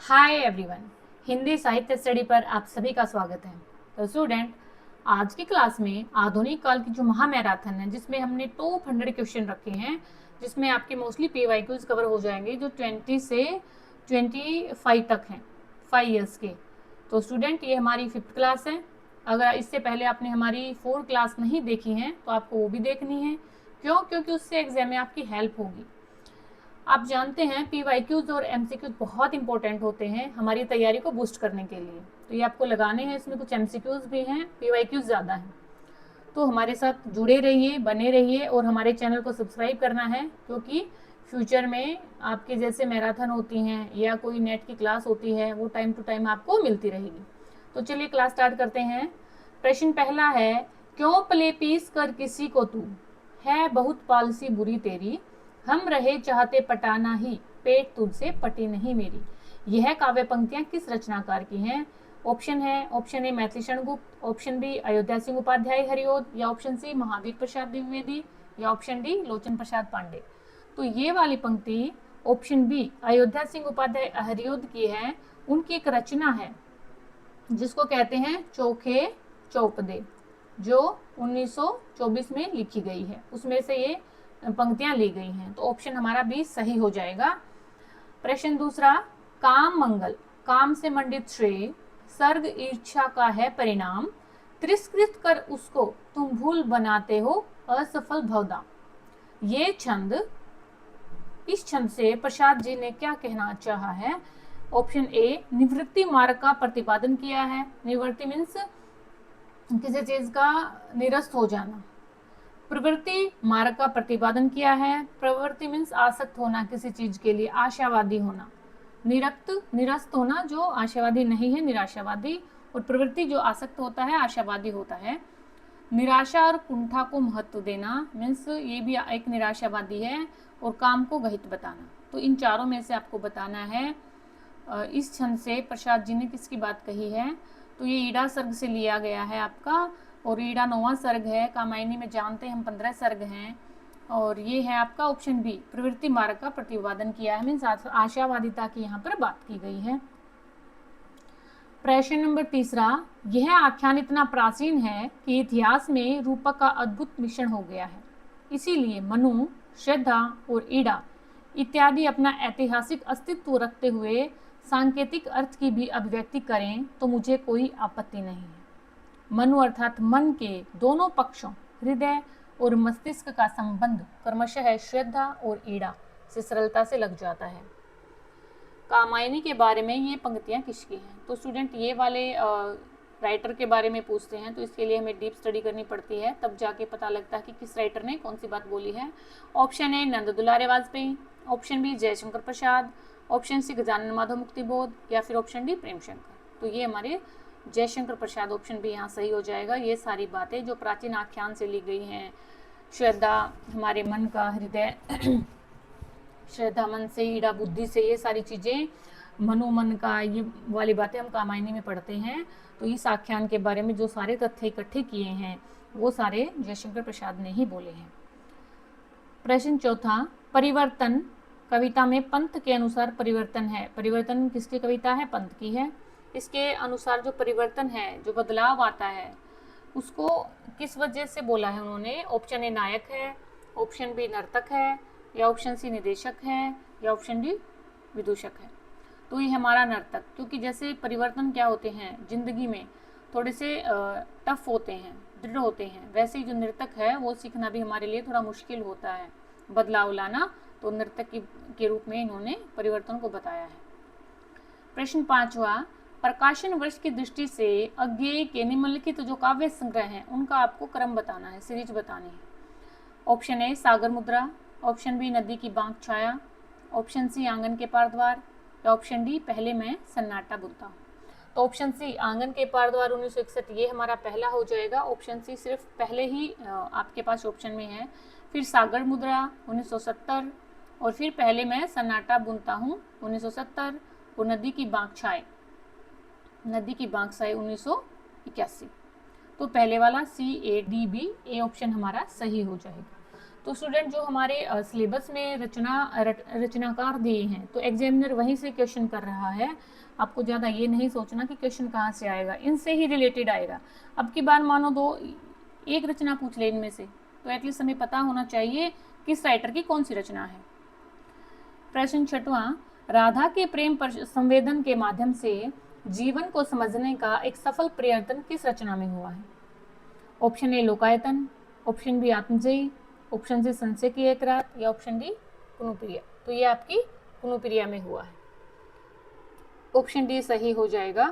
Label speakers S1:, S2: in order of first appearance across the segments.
S1: Hi everyone, Hindi साहित्य study पर आप सभी का स्वागत है। तो स्टूडेंट, आज की क्लास में आधुनिक काल की जो महामैराथन है जिसमें हमने टॉप 100 क्वेश्चन रखे हैं, जिसमें आपके मोस्टली पीवाईक्यूज कवर हो जाएंगे जो 20 से 25 तक हैं, 5 ईयर्स के। तो स्टूडेंट, ये हमारी 5th क्लास है। अगर इससे पहले आपने हमारी 4 क्लास नहीं देखी हैं तो आपको वो भी देखनी है। क्यों? क्योंकि उससे एग्जाम में आपकी हेल्प होगी। आप जानते हैं पीवाईक्यूज और एमसीक्यूज बहुत इंपॉर्टेंट होते हैं हमारी तैयारी को बूस्ट करने के लिए। तो ये आपको लगाने हैं, इसमें कुछ एमसीक्यूज भी हैं, पीवाईक्यूज ज़्यादा हैं। तो हमारे साथ जुड़े रहिए, बने रहिए और हमारे चैनल को सब्सक्राइब करना है, क्योंकि फ्यूचर में आपके जैसे मैराथन होती हैं या कोई नेट की क्लास होती है वो टाइम टू टाइम आपको मिलती रहेगी। तो चलिए क्लास स्टार्ट करते हैं। प्रश्न पहला है, क्यों पले पीस कर किसी को तू, है बहुत पालसी बुरी तेरी, हम रहे चाहते पटाना ही, पेट तुझसे पटी नहीं मेरी। यह काव्य पंक्तियां किस रचनाकार की हैं? ऑप्शन है, ऑप्शन ए मैथिली शरण गुप्त, ऑप्शन बी अयोध्या सिंह उपाध्याय हरिओद, या ऑप्शन सी महावीर प्रसाद द्विवेदी, या ऑप्शन डी लोचन प्रसाद पांडे। तो ये वाली पंक्ति ऑप्शन बी अयोध्या सिंह उपाध्याय हरिओद की है। उनकी एक रचना है जिसको कहते हैं चोखे चौपदे, जो 1924 में लिखी गई है, उसमें से ये पंक्तियां ली गई हैं। तो ऑप्शन हमारा बी सही हो जाएगा। प्रश्न दूसरा, काम मंगल, काम से मंडित श्रेय, सर्ग ईर्ष्या का है परिणाम, तिरस्कृत कर उसको तुम भूल बनाते हो असफल भवदा। ये छंद, इस छंद से प्रसाद जी ने क्या कहना चाहा है? ऑप्शन ए निवृत्ति मार्ग का प्रतिपादन किया है। निवृत्ति मीन्स किसी चीज का निरस्त हो जाना। प्रवृत्ति मार्ग का प्रतिपादन किया है। प्रवृत्ति मीन्स आसक्त होना किसी चीज के लिए, आशावादी होना। निरस्त होना जो आशावादी नहीं है, निराशावादी। और प्रवृत्ति जो आसक्त होता है, आशावादी होता है। निराशा और कुंठा को महत्व देना मीन्स ये भी एक निराशावादी है। और काम को गहित बताना। तो इन चारों में से आपको बताना है इस छंद से प्रसाद जी ने किसकी बात कही है। तो ये ईड़ा सर्ग से लिया गया है आपका, और ईड़ा 9वां सर्ग है। कामायनी में जानते हैं हम 15 सर्ग हैं। और ये है आपका ऑप्शन बी, प्रवृत्ति मार्ग का प्रतिपादन किया है, मीन्स आशावादिता की यहाँ पर बात की गई है। प्रश्न नंबर तीसरा, यह आख्यान इतना प्राचीन है कि इतिहास में रूपक का अद्भुत मिश्रण हो गया है, इसीलिए मनु, श्रद्धा और ईड़ा इत्यादि अपना ऐतिहासिक अस्तित्व रखते हुए सांकेतिक अर्थ की भी अभिव्यक्ति करें तो मुझे कोई आपत्ति नहीं है। मनु अर्थात मन के दोनों पक्षों, हृदय और मस्तिष्क का संबंध क्रमशः श्रद्धा और ईड़ा से सरलता से लग जाता है। कामायनी के बारे में ये पंक्तियां किसकी हैं? तो स्टूडेंट, ये वाले राइटर के बारे में पूछते हैं तो इसके लिए हमें डीप स्टडी करनी पड़ती है, तब जाके पता लगता है कि किस राइटर ने कौन सी बात बोली है। ऑप्शन ए नंद दुलारे Vajpayee, option B Jaishankar Prasad, option C Gajanan Madhav Muktibodh, या फिर ऑप्शन डी प्रेमशंकर। तो ये हमारे जयशंकर प्रसाद, ऑप्शन बी यहाँ सही हो जाएगा। ये सारी बातें जो प्राचीन आख्यान से ली गई हैं, श्रद्धा हमारे मन का, हृदय श्रद्धा मन से, ईड़ा बुद्धि से, ये सारी चीज़ें मनो मन का, ये वाली बातें हम कामायनी में पढ़ते हैं। तो इस आख्यान के बारे में जो सारे तथ्य इकट्ठे किए हैं वो सारे जयशंकर प्रसाद ने ही बोले हैं। प्रश्न चौथा, परिवर्तन कविता में पंत के अनुसार परिवर्तन है। परिवर्तन किसकी कविता है? पंत की है। इसके अनुसार जो परिवर्तन है, जो बदलाव आता है, उसको किस वजह से बोला है उन्होंने? ऑप्शन ए नायक है, ऑप्शन बी नर्तक है, या ऑप्शन सी निदेशक है, या ऑप्शन डी विदूषक है। तो ये हमारा नर्तक, क्योंकि जैसे परिवर्तन क्या होते हैं जिंदगी में, थोड़े से टफ होते हैं, दृढ़ होते हैं, वैसे ही जो नृतक है वो सीखना भी हमारे लिए थोड़ा मुश्किल होता है, बदलाव लाना। तो नर्तक के रूप में इन्होंने परिवर्तन को बताया है। प्रश्न पांचवा, प्रकाशन वर्ष की दृष्टि से अज्ञेय के निम्नलिखित जो काव्य संग्रह हैं उनका आपको क्रम बताना है, सीरीज बतानी है। ऑप्शन ए सागर मुद्रा, ऑप्शन बी नदी की बांक छाया, ऑप्शन सी आंगन के पार द्वार, या ऑप्शन डी पहले मैं सन्नाटा बुनता हूँ। तो ऑप्शन सी आंगन के पार द्वार 1961 ये हमारा पहला हो जाएगा। ऑप्शन सी सिर्फ पहले ही आपके पास ऑप्शन में है। फिर सागर मुद्रा 1970, और फिर पहले मैं सन्नाटा बुनता हूँ 1970, और नदी की बांक छाए 1981। तो पहले वाला C A D B A option हमारा सही हो जाएगा। तो स्टूडेंट जो हमारे सिलेबस में रचनाकार दिए हैं, तो एग्जामिनर वहीं से क्वेश्चन कर रहा है। आपको ज़्यादा ये नहीं सोचना कि क्वेश्चन कहाँ से आएगा, इनसे ही रिलेटेड आएगा। अब की बार मानो एक रचना पूछ ले इनमें से, तो एटलीस्ट हमें पता होना चाहिए किस राइटर की कौन सी रचना है। प्रश्न 6वां, राधा के प्रेम पर संवेदन के माध्यम से जीवन को समझने का एक सफल प्रयत्न किस रचना में हुआ है? Option A Lokayatan, option B Atmajayi, option C Sanshay की एक रात, या ऑप्शन डी कुनुप्रिया। तो ये आपकी कुनुप्रिया में हुआ है। ऑप्शन डी सही हो जाएगा।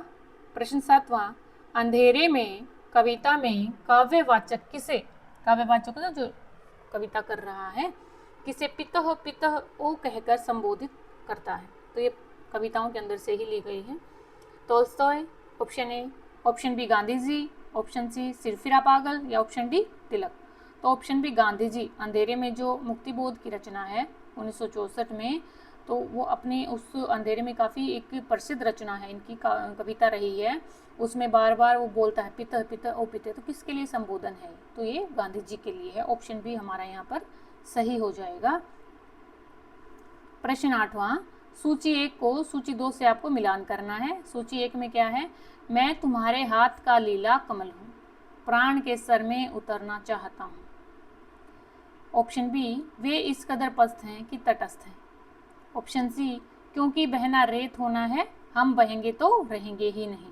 S1: प्रश्न 7वां, अंधेरे में कविता में काव्यवाचक किसे, काव्यवाचक ना जो कविता कर रहा है, किसे पितः पितः ओ कहकर संबोधित करता है? तो ये कविताओं के अंदर से ही ली गई है। Tolstoy, option A, option B Gandhi ji, option C सिरफिरा पागल, या ऑप्शन डी तिलक। तो ऑप्शन बी गांधी जी, अंधेरे में जो मुक्तिबोध की रचना है 1964 में, तो वो अपने उस अंधेरे में काफ़ी एक प्रसिद्ध रचना है, इनकी कविता रही है। उसमें बार बार वो बोलता है पितः पितः ओ पितः, तो किसके लिए संबोधन है? तो ये गांधी जी के लिए है। ऑप्शन बी हमारा यहाँ पर सही हो जाएगा। प्रश्न 8वां, सूची 1 को सूची 2 से आपको मिलान करना है। सूची 1 में क्या है? मैं तुम्हारे हाथ का लीला कमल हूँ, प्राण के सर में उतरना चाहता हूँ। ऑप्शन बी, वे इस कदर पस्त हैं कि तटस्थ हैं। ऑप्शन सी, क्योंकि बहना रेत होना है, हम बहेंगे तो रहेंगे ही नहीं।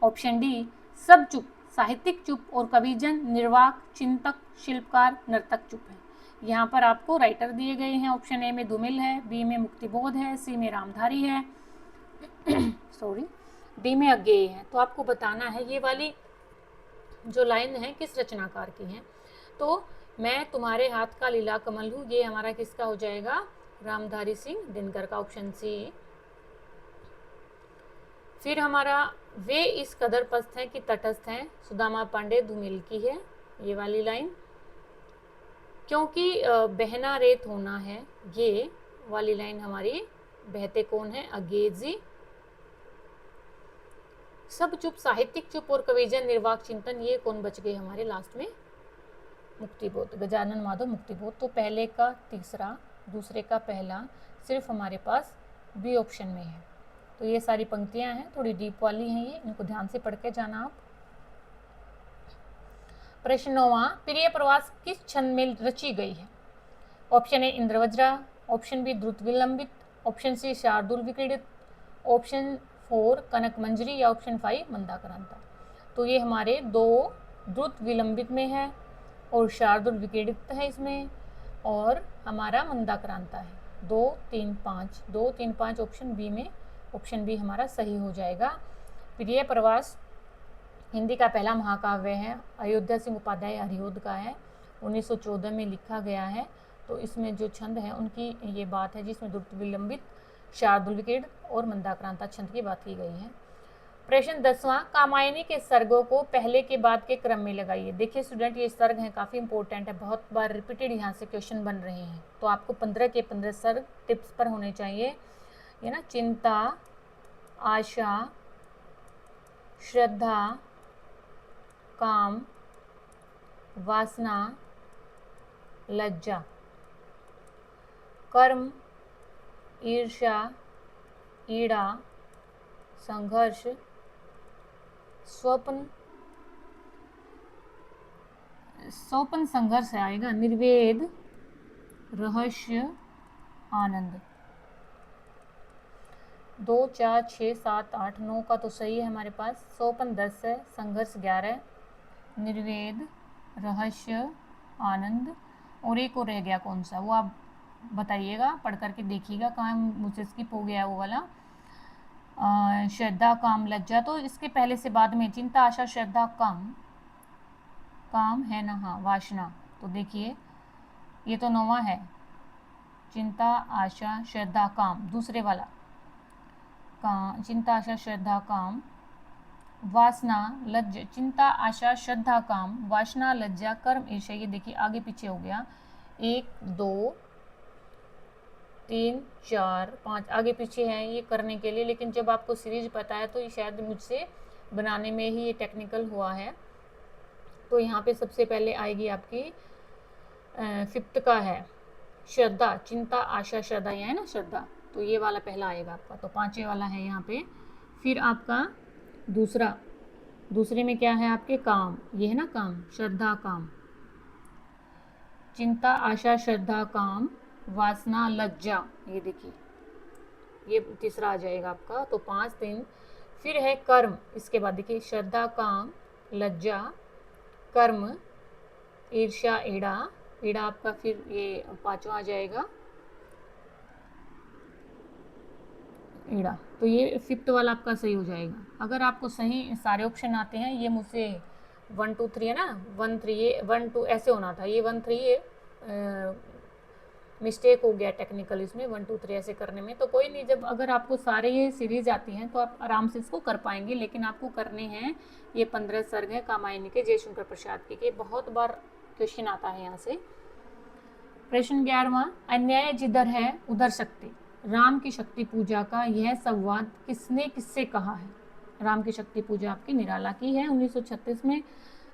S1: ऑप्शन डी, सब चुप, साहित्यिक चुप और कविजन निर्वाक, चिंतक, शिल्पकार, नर्तक चुप है। यहाँ पर आपको राइटर दिए गए हैं। ऑप्शन ए में धूमिल है, बी में मुक्तिबोध है, सी में रामधारी है सॉरी, डी में अज्ञेय है। तो आपको बताना है ये वाली जो लाइन है किस रचनाकार की है। तो मैं तुम्हारे हाथ का लीला कमल हूँ, ये हमारा किसका हो जाएगा? रामधारी सिंह दिनकर का, ऑप्शन सी। फिर हमारा वे इस कदर पस्त हैं कि तटस्थ हैं, सुदामा पांडे धूमिल की है ये वाली लाइन। क्योंकि बहना रेत होना है, ये वाली लाइन हमारी बहते कौन है? अज्ञेय जी। सब चुप, साहित्यिक चुप और कविजन निर्वाक चिंतन, ये कौन बच गए हमारे लास्ट में? मुक्तिबोध, गजानन माधव मुक्तिबोध। तो पहले का तीसरा, दूसरे का पहला, सिर्फ हमारे पास बी ऑप्शन में है। तो ये सारी पंक्तियां हैं, थोड़ी डीप वाली हैं ये, इनको ध्यान से पढ़ के जाना आप। प्रश्न 9वां, प्रिय प्रवास किस छंद में रची गई है? ऑप्शन ए इंद्रवज्रा, ऑप्शन बी द्रुत विलंबित, ऑप्शन सी शार्दुल विक्रीडित, ऑप्शन 4 कनक मंजरी, या ऑप्शन 5 मंदाक्रांता। तो ये हमारे 2 द्रुत विलंबित में है और शार्दुल विक्रीडित है इसमें, और हमारा मंदाक्रांता है। 2, 3, 5, 2, 3, 5 ऑप्शन बी में, ऑप्शन बी हमारा सही हो जाएगा। प्रिय प्रवास हिंदी का पहला महाकाव्य है, अयोध्या सिंह उपाध्याय हरिऔध का है, 1914 में लिखा गया है। तो इसमें जो छंद है उनकी ये बात है, जिसमें द्रुत विलंबित, शार्दुल विक्रीडित और मंदाक्रांता छंद की बात की गई है। प्रश्न 10वां, कामायनी के सर्गों को पहले के बाद के क्रम में लगाइए। देखिए स्टूडेंट, ये सर्ग हैं, काफ़ी इंपॉर्टेंट है, बहुत बार रिपीटेड यहाँ से क्वेश्चन बन रहे हैं। तो आपको 15 के 15 सर्ग टिप्स पर होने चाहिए, ये ना। चिंता, आशा, श्रद्धा, काम, वासना, लज्जा, कर्म, ईर्ष्या, ईड़ा, संघर्ष, स्वप्न, स्वप्न संघर्ष आएगा, निर्वेद, रहस्य, आनंद। 2, 4, 6, 7, 8, 9 का तो सही है हमारे पास। स्वप्न 10 है, संघर्ष 11, निर्वेद, रहस्य, आनंद, और एक और रह गया कौन सा, वो आप बताइएगा, पढ़ करके देखिएगा कहाँ मुझसे स्किप हो गया वो वाला। श्रद्धा, काम, लज्जा, तो इसके पहले से बाद में चिंता, आशा, श्रद्धा, काम, काम है ना, हाँ, वासना। तो देखिए ये तो 9वां है, चिंता, आशा, श्रद्धा, काम, दूसरे वाला काम, चिंता, आशा, श्रद्धा, काम, वासना, लज्जा, चिंता, आशा, श्रद्धा, काम, वासना, लज्जा, कर्म, ईर्ष्या। ये देखिए आगे पीछे हो गया, 1, 2, 3, 4, 5 आगे पीछे हैं ये करने के लिए, लेकिन जब आपको सीरीज पता है तो ये शायद मुझसे बनाने में ही ये टेक्निकल हुआ है। तो यहाँ पे सबसे पहले आएगी आपकी फिफ्थ का है श्रद्धा, चिंता, आशा, श्रद्धा, यह है ना श्रद्धा, तो ये वाला पहला आएगा आपका। तो पांचवे वाला है यहाँ पे। फिर आपका दूसरे में क्या है आपके काम, ये है ना काम, श्रद्धा काम, चिंता, आशा, श्रद्धा, काम, वासना, लज्जा, ये देखिए ये तीसरा आ जाएगा आपका। तो 5 3। फिर है कर्म, इसके बाद देखिए श्रद्धा, काम, लज्जा, कर्म, ईर्ष्या, ईड़ा आपका फिर ये पांचवा आ जाएगा ईड़ा। तो ये फिफ्थ वाला आपका सही हो जाएगा। अगर आपको सही सारे ऑप्शन आते हैं, ये मुझसे 1 2 3 है ना, 1 3 ये 1 2 ऐसे होना था, ये 1 3 ये मिस्टेक हो गया टेक्निकल इसमें 1 2 3 ऐसे करने में। तो कोई नहीं, जब अगर आपको सारे ये सीरीज आती हैं तो आप आराम से इसको कर पाएंगे, लेकिन आपको करने हैं ये 15 सर्ग है कामायनी के जयशंकर प्रसाद के बहुत बार क्वेश्चन आता है यहाँ से। प्रश्न 11वां, अन्याय जिधर है उधर शक्ति, राम की शक्ति पूजा का यह संवाद किसने किससे कहा है। राम की शक्ति पूजा आपकी निराला की है 1936 में।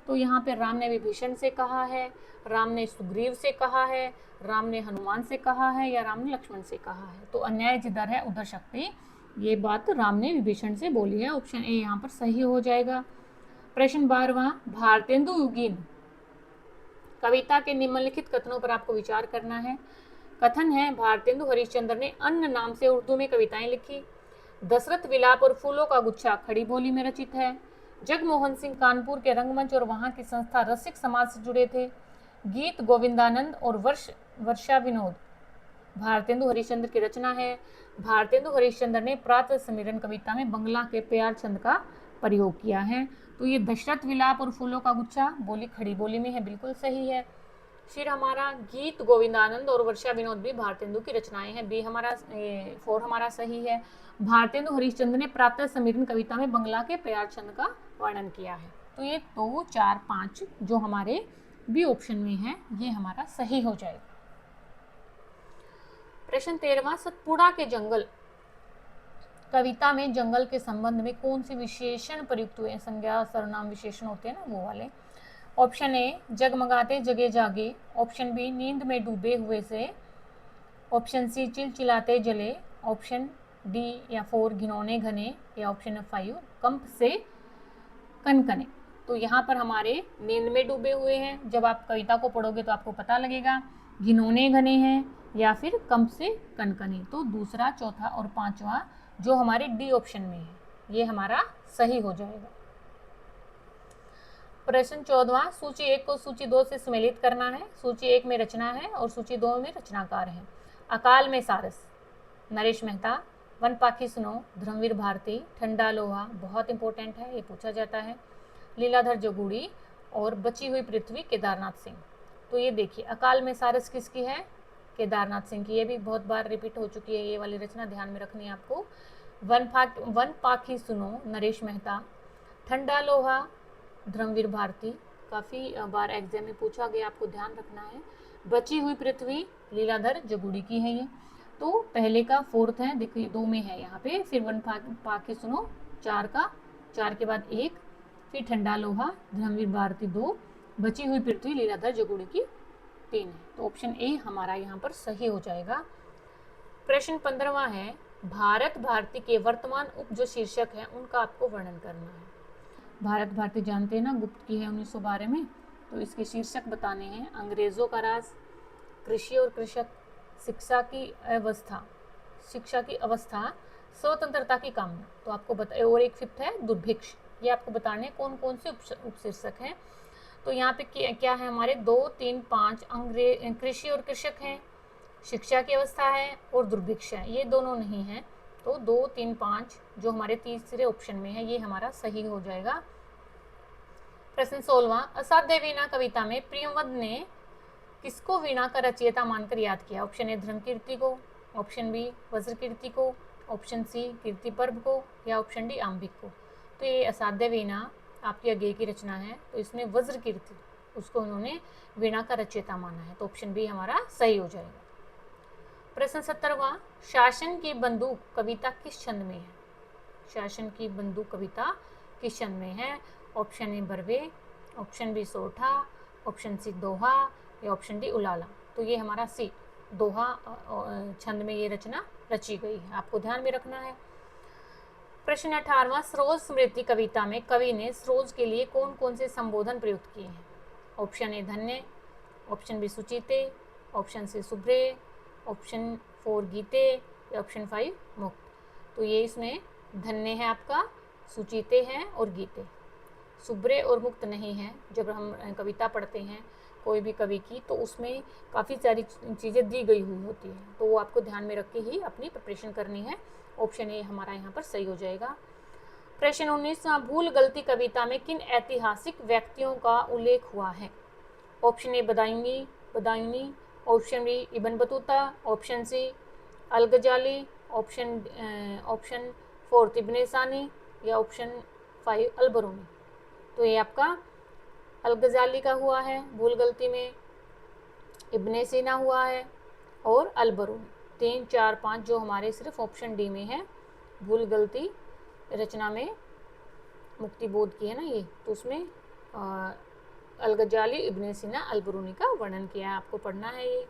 S1: तो यहाँ पे राम ने विभीषण से कहा है, राम ने सुग्रीव से कहा है, राम ने हनुमान से कहा है, या राम ने लक्ष्मण से कहा है। तो अन्याय जिधर है उधर शक्ति, ये बात राम ने विभीषण से बोली है। ऑप्शन ए यहाँ पर सही हो जाएगा। प्रश्न 12वां, भारतेंदु युगीन कविता के निम्नलिखित कथनों पर आपको विचार करना है। कथन है, भारतेंदु हरिश्चंद्र ने अन्न नाम से उर्दू में कविताएं लिखी। दशरथ विलाप और फूलों का गुच्छा खड़ी बोली में रचित है। जगमोहन सिंह कानपुर के रंगमंच और वहां की संस्था रसिक समाज से जुड़े थे। गीत गोविंदानंद और वर्षा विनोद भारतेंदु हरिश्चंद्र की रचना है। भारतेंदु हरिश्चंद्र ने प्रातः समीरण कविता में बंगला के प्यार छंद का प्रयोग किया है। तो ये दशरथ विलाप और फूलों का गुच्छा बोली खड़ी बोली में है, बिल्कुल सही है। फिर हमारा गीत गोविंदानंद और वर्षा विनोद भी भारतेंदु की रचनाएं हैं, बी हमारा 4 हमारा सही है। भारतेंदु हरिश्चंद्र ने प्रातः समीरण कविता में बंगला के प्यार छंद का वर्णन किया है। तो ये 2 4 5 जो हमारे बी ऑप्शन में है ये हमारा सही हो जाएगा। प्रश्न 13वां, सतपुड़ा के जंगल कविता में जंगल के संबंध में कौन सी विशेषण प्रयुक्त हुए हैं। संज्ञा सर्वनाम विशेषण होते हैं ना वो वाले। ऑप्शन ए जगमगाते जगे जागे, ऑप्शन बी नींद में डूबे हुए से, ऑप्शन सी चिलचिलाते जले, ऑप्शन डी या 4 घिनौने घने, या ऑप्शन 5 कंप से कनकने। तो यहाँ पर हमारे नींद में डूबे हुए हैं, जब आप कविता को पढ़ोगे तो आपको पता लगेगा। घिनौने घने हैं या फिर कंप से कनकने। तो दूसरा, चौथा और पांचवा जो हमारे डी ऑप्शन में है ये हमारा सही हो जाएगा। प्रश्न 14वां, सूची 1 को सूची 2 से सम्मिलित करना है। सूची 1 में रचना है और सूची 2 में रचनाकार है। अकाल में सारस नरेश मेहता, वन पाखी सुनो धर्मवीर भारती, ठंडा लोहा बहुत इंपॉर्टेंट है, ये पूछा जाता है, लीलाधर जगूड़ी, और बची हुई पृथ्वी केदारनाथ सिंह। तो ये देखिए अकाल में सारस किसकी है, केदारनाथ सिंह की। ये भी बहुत बार रिपीट हो चुकी है ये वाली रचना, ध्यान में रखनी है आपको। वन पाखी सुनो नरेश मेहता, ठंडा लोहा धर्मवीर भारती, काफ़ी बार एग्जाम में पूछा गया, आपको ध्यान रखना है। बची हुई पृथ्वी लीलाधर जगूड़ी की है ये। तो पहले का 4th है, देखिए 2 में है यहाँ पे। फिर वन पाखी सुनो 4 के बाद 1, फिर ठंडा लोहा धर्मवीर भारती 2, बची हुई पृथ्वी लीलाधर जगूड़ी की 3 है। तो ऑप्शन ए हमारा यहाँ पर सही हो जाएगा। प्रश्न 15वां है, भारत भारती के वर्तमान उप जो शीर्षक है उनका आपको वर्णन करना है। भारत भारती जानते हैं ना, गुप्त की है 1912 में। तो इसके शीर्षक बताने हैं, अंग्रेजों का राज, कृषि और कृषक, शिक्षा की अवस्था, स्वतंत्रता की कामना। तो आपको बता, और एक 5th है दुर्भिक्ष। ये आपको बताने कौन कौन से उपशीर्षक हैं। तो यहाँ पे क्या है हमारे 2 3 5 कृषि और कृषक हैं, शिक्षा की अवस्था है और दुर्भिक्ष है, ये दोनों नहीं है। तो 2 3 5 जो हमारे तीसरे ऑप्शन में है ये हमारा सही हो जाएगा। प्रश्न 16वां, असाध्य वीणा कविता में प्रियंवद ने किसको वीणा का रचयिता मानकर याद किया। ऑप्शन ए धर्मकीर्ति को, ऑप्शन बी वज्रकीर्ति को, ऑप्शन सी कीर्ति पर्व को, या ऑप्शन डी आंबिक को। तो ये असाध्य वीणा आपकी अज्ञेय की रचना है, तो इसमें वज्रकीर्ति उसको उन्होंने वीणा का रचयिता माना है। तो ऑप्शन बी हमारा सही हो जाएगा। प्रश्न 17वां, शासन की बंदूक कविता किस छंद में है। शासन की बंदूक कविता किस छंद में है। ऑप्शन ए बरवे, ऑप्शन बी सोठा, ऑप्शन सी दोहा, या ऑप्शन डी उलाला। तो ये हमारा सी दोहा छंद में ये रचना रची गई है, आपको ध्यान में रखना है। प्रश्न 18वां, सरोज स्मृति कविता में कवि ने सरोज के लिए कौन कौन से संबोधन प्रयुक्त किए हैं? ऑप्शन ए धन्य, ऑप्शन बी सुचीते, ऑप्शन सी सुभ्रे, ऑप्शन 4 गीते या ऑप्शन 5 मुक्त। तो ये इसमें धन्य है आपका, सुचीते हैं और गीते, सुभ्रे और मुक्त नहीं है। जब हम कविता पढ़ते हैं कोई भी कवि की तो उसमें काफ़ी सारी चीज़ें दी गई हुई होती है, तो वो आपको ध्यान में रख के ही अपनी प्रिपरेशन करनी है। ऑप्शन ए हमारा यहाँ पर सही हो जाएगा। प्रश्न 19वां, भूल गलती कविता में किन ऐतिहासिक व्यक्तियों का उल्लेख हुआ है? Option A Badayuni, option B Ibn Battuta, option C al Ghazali, option 4 इब्न सानी या ऑप्शन 5 अल-बरूनी। तो ये आपका अल-गजाली का हुआ है भूल गलती में, इब्न सीना हुआ है और अल-बरूनी। 3, 4, 5 जो हमारे सिर्फ ऑप्शन डी में है, भूल गलती रचना में मुक्ति बोध की है ना ये, तो उसमें अल-गजाली, इब्न सीना, अल-बरूनी का वर्णन किया है, आपको पढ़ना है ये।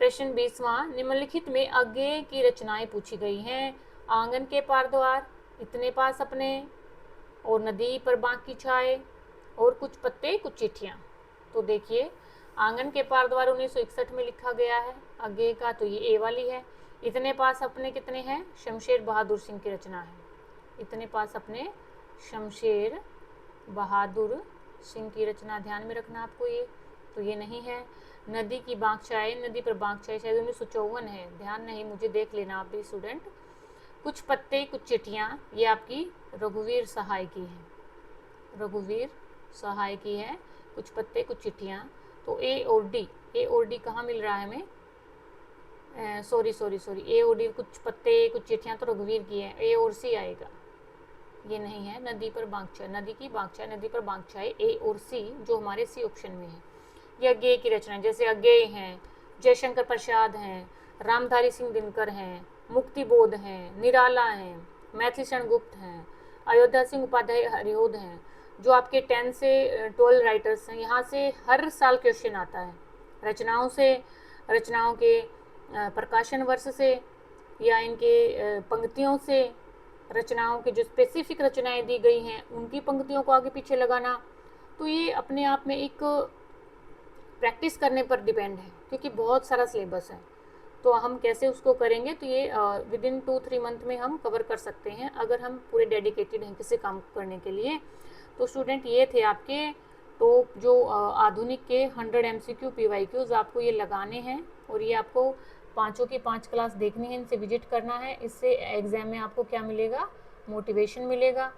S1: प्रश्न 20वां, निम्नलिखित में आगे की रचनाएं पूछी गई हैं। आंगन के पार द्वार, इतने पास अपने, और नदी पर बांक की छाए, और कुछ पत्ते कुछ चिट्ठियाँ। तो देखिए आंगन के पार द्वार 1961 में लिखा गया है आगे का, तो ये ए वाली है। इतने पास अपने कितने हैं? शमशेर बहादुर सिंह की रचना है। इतने पास अपने शमशेर बहादुर सिंह की रचना, ध्यान में रखना आपको ये, तो ये नहीं है। नदी की बांक छाए, नदी पर बांक छाए शायद 1954 है, ध्यान नहीं, मुझे देख लेना आप भी स्टूडेंट। कुछ पत्ते कुछ चिट्ठियाँ, ये आपकी रघुवीर सहाय की है, रघुवीर सहाय की है, कुछ पत्ते कुछ चिट्ठियाँ। तो ए और डी कहाँ मिल रहा है हमें? सॉरी ए और डी, कुछ पत्ते कुछ चिट्ठियाँ तो रघुवीर की है, ए और सी आएगा, ये नहीं है। नदी पर बांक छाए, नदी की बांक छाए, नदी पर बांक छाए, ए और सी जो हमारे सी ऑप्शन में है। ये अज्ञेय की रचना, जैसे अज्ञेय हैं, जयशंकर प्रसाद हैं, रामधारी सिंह दिनकर हैं, मुक्तिबोध हैं, निराला हैं, मैथिली शरण गुप्त हैं, अयोध्या सिंह उपाध्याय हरिओद हैं, जो आपके 10 से 12 राइटर्स हैं। यहाँ से हर साल क्वेश्चन आता है रचनाओं से, रचनाओं के प्रकाशन वर्ष से या इनके पंक्तियों से, रचनाओं के जो स्पेसिफिक रचनाएं दी गई हैं उनकी पंक्तियों को आगे पीछे लगाना। तो ये अपने आप में एक प्रैक्टिस करने पर डिपेंड है, क्योंकि बहुत सारा सिलेबस है, तो हम कैसे उसको करेंगे, तो ये विद इन 2-3 मंथ में हम कवर कर सकते हैं अगर हम पूरे डेडिकेटेड हैं किसी काम करने के लिए। तो स्टूडेंट ये थे आपके टॉप जो आधुनिक के 100 MCQ PYQs आपको ये लगाने हैं, और ये आपको 5 की 5 क्लास देखनी है, इनसे विजिट करना है। इससे एग्ज़ाम में आपको क्या मिलेगा? मोटिवेशन मिलेगा,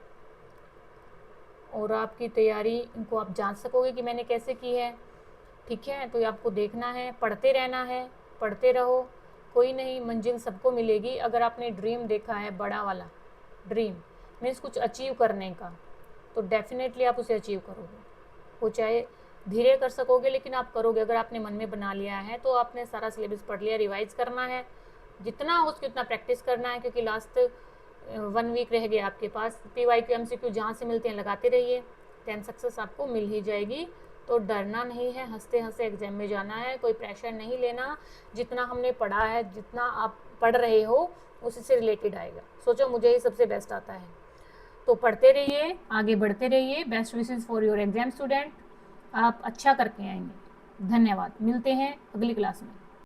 S1: और आपकी तैयारी इनको आप जांच सकोगे कि मैंने कैसे की है। ठीक है, तो ये आपको देखना है, पढ़ते रहना है, पढ़ते रहो, कोई नहीं, मंजिल सबको मिलेगी। अगर आपने ड्रीम देखा है, बड़ा वाला ड्रीम मीन्स कुछ अचीव करने का, तो डेफिनेटली आप उसे अचीव करोगे। वो चाहे धीरे कर सकोगे लेकिन आप करोगे। अगर आपने मन में बना लिया है तो आपने सारा सिलेबस पढ़ लिया, रिवाइज करना है, जितना हो उसकी उतना प्रैक्टिस करना है, क्योंकि लास्ट 1 वीक रह गया आपके पास। PYQ MCQ जहाँ से मिलते हैं लगाते रहिए, 10 सक्सेस आपको मिल ही जाएगी। तो डरना नहीं है, हंसते हंसते एग्जाम में जाना है, कोई प्रेशर नहीं लेना। जितना हमने पढ़ा है, जितना आप पढ़ रहे हो उसी से रिलेटेड आएगा। सोचो मुझे ही सबसे बेस्ट आता है, तो पढ़ते रहिए, आगे बढ़ते रहिए। Best wishes for your exam student, आप अच्छा करके आएंगे। धन्यवाद, मिलते हैं अगली क्लास में।